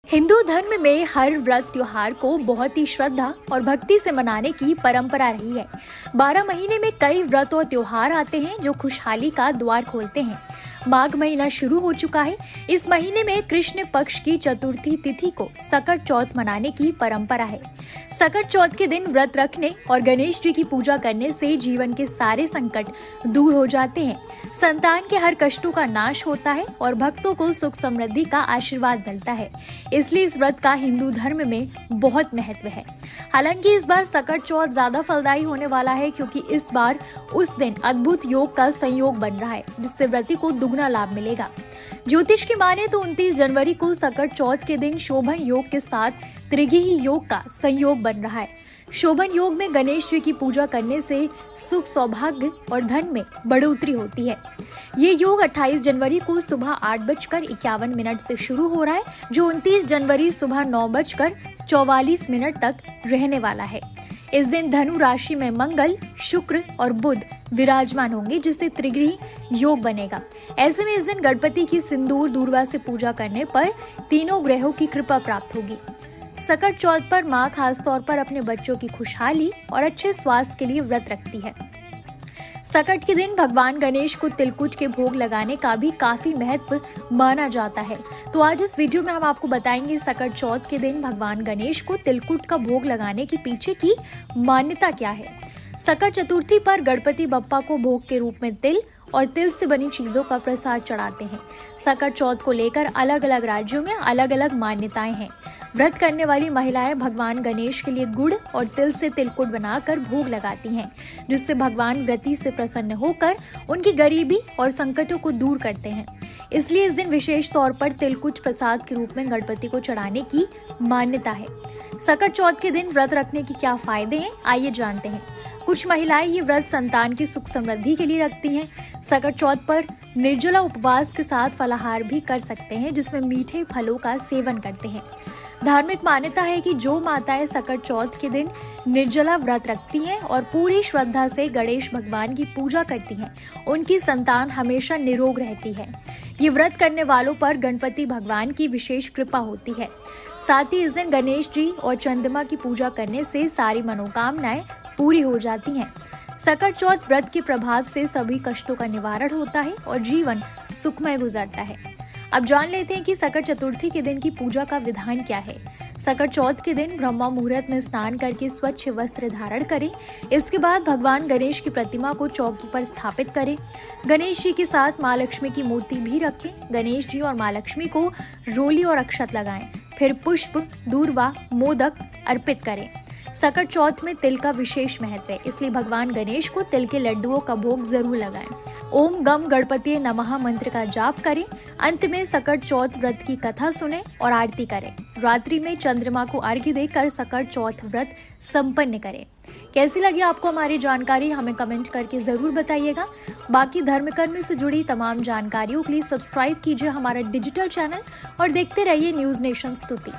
हिंदू धर्म में हर व्रत त्योहार को बहुत ही श्रद्धा और भक्ति से मनाने की परंपरा रही है। 12 महीने में कई व्रत और त्योहार आते हैं जो खुशहाली का द्वार खोलते हैं। माघ महीना शुरू हो चुका है। इस महीने में कृष्ण पक्ष की चतुर्थी तिथि को सकट चौथ मनाने की परंपरा है। सकट चौथ के दिन व्रत रखने और गणेश जी की पूजा करने से जीवन के सारे संकट दूर हो जाते हैं, संतान के हर कष्टों का नाश होता है और भक्तों को सुख समृद्धि का आशीर्वाद मिलता है। इसलिए इस व्रत का हिंदू धर्म में बहुत महत्व है। हालांकि इस बार सकट चौथ ज्यादा फलदायी होने वाला है, क्योंकि इस बार उस दिन अद्भुत योग का संयोग बन रहा है, जिससे व्रती को दुगना लाभ मिलेगा। ज्योतिष की माने तो 29 जनवरी को सकट चौथ के दिन शोभन योग के साथ त्रिगुणी योग का संयोग बन रहा है। शोभन योग में गणेश जी की पूजा करने से सुख, सौभाग्य और धन में बढ़ोतरी होती है। ये योग 28 जनवरी को सुबह 8:51 से शुरू हो रहा है, जो 29 जनवरी सुबह 9:44 तक रहने वाला है। इस दिन धनु राशि में मंगल, शुक्र और बुध विराजमान होंगे, जिससे त्रिगुणी योग बनेगा। ऐसे में इस दिन गणपति की सिंदूर दूर्वा से पूजा करने पर तीनों ग्रहों की कृपा प्राप्त होगी। सकट चौथ पर माँ खास तौर पर अपने बच्चों की खुशहाली और अच्छे स्वास्थ्य के लिए व्रत रखती है। सकट के दिन भगवान गणेश को तिलकुट के भोग लगाने का भी काफी महत्व माना जाता है। तो आज इस वीडियो में हम आपको बताएंगे सकट चौथ के दिन भगवान गणेश को तिलकुट का भोग लगाने के पीछे की मान्यता क्या है। सकट चतुर्थी पर गणपति बप्पा को भोग के रूप में तिल और तिल से बनी चीजों का प्रसाद चढ़ाते हैं। सकट चौथ को लेकर अलग अलग राज्यों में अलग अलग मान्यताएं हैं। व्रत करने वाली महिलाएं भगवान गणेश के लिए गुड़ और तिल से तिलकुट बनाकर भोग लगाती हैं, जिससे भगवान व्रती से प्रसन्न होकर उनकी गरीबी और संकटों को दूर करते हैं। इसलिए इस दिन विशेष तौर पर तिलकुट प्रसाद के रूप में गणपति को चढ़ाने की मान्यता है। सकट चौथ के दिन व्रत रखने के क्या फायदे हैं, आइए जानते हैं। कुछ महिलाएं ये व्रत संतान की सुख समृद्धि के लिए रखती हैं। सकट चौथ पर निर्जला उपवास के साथ फलाहार भी कर सकते हैं, जिसमें मीठे फलों का सेवन करते हैं। धार्मिक मान्यता है कि जो माताएं सकट चौथ के दिन निर्जला व्रत रखती हैं और पूरी श्रद्धा से गणेश भगवान की पूजा करती हैं, उनकी संतान हमेशा निरोग रहती है। ये व्रत करने वालों पर गणपति भगवान की विशेष कृपा होती है। साथ ही इस दिन गणेश जी और चंद्रमा की पूजा करने से सारी मनोकामनाएं पूरी हो जाती हैं। सकट चौथ व्रत के प्रभाव से सभी कष्टों का निवारण होता है और जीवन सुखमय गुजरता है। अब जान लेते हैं कि सकट चतुर्थी के दिन की पूजा का विधान क्या है। सकट चौथ के दिन ब्रह्म मुहूर्त में स्नान करके स्वच्छ वस्त्र धारण करें। इसके बाद भगवान गणेश की प्रतिमा को चौकी पर स्थापित करें। गणेश जी के साथ माँ लक्ष्मी की मूर्ति भी रखें। गणेश जी और माँ लक्ष्मी को रोली और अक्षत लगाएं, फिर पुष्प, दूर्वा, मोदक अर्पित करें। सकट चौथ में तिल का विशेष महत्व है, इसलिए भगवान गणेश को तिल के लड्डुओं का भोग जरूर लगाएं। ओम गम गणपति नमः मंत्र का जाप करें। अंत में सकट चौथ व्रत की कथा सुने और आरती करें। रात्रि में चंद्रमा को अर्घ्य देकर सकट चौथ व्रत संपन्न करें। कैसी लगी आपको हमारी जानकारी, हमें कमेंट करके जरूर बताइएगा। बाकी धर्म कर्म से जुड़ी तमाम जानकारियों के लिए सब्सक्राइब कीजिए हमारा डिजिटल चैनल और देखते रहिए न्यूज नेशन स्तुति।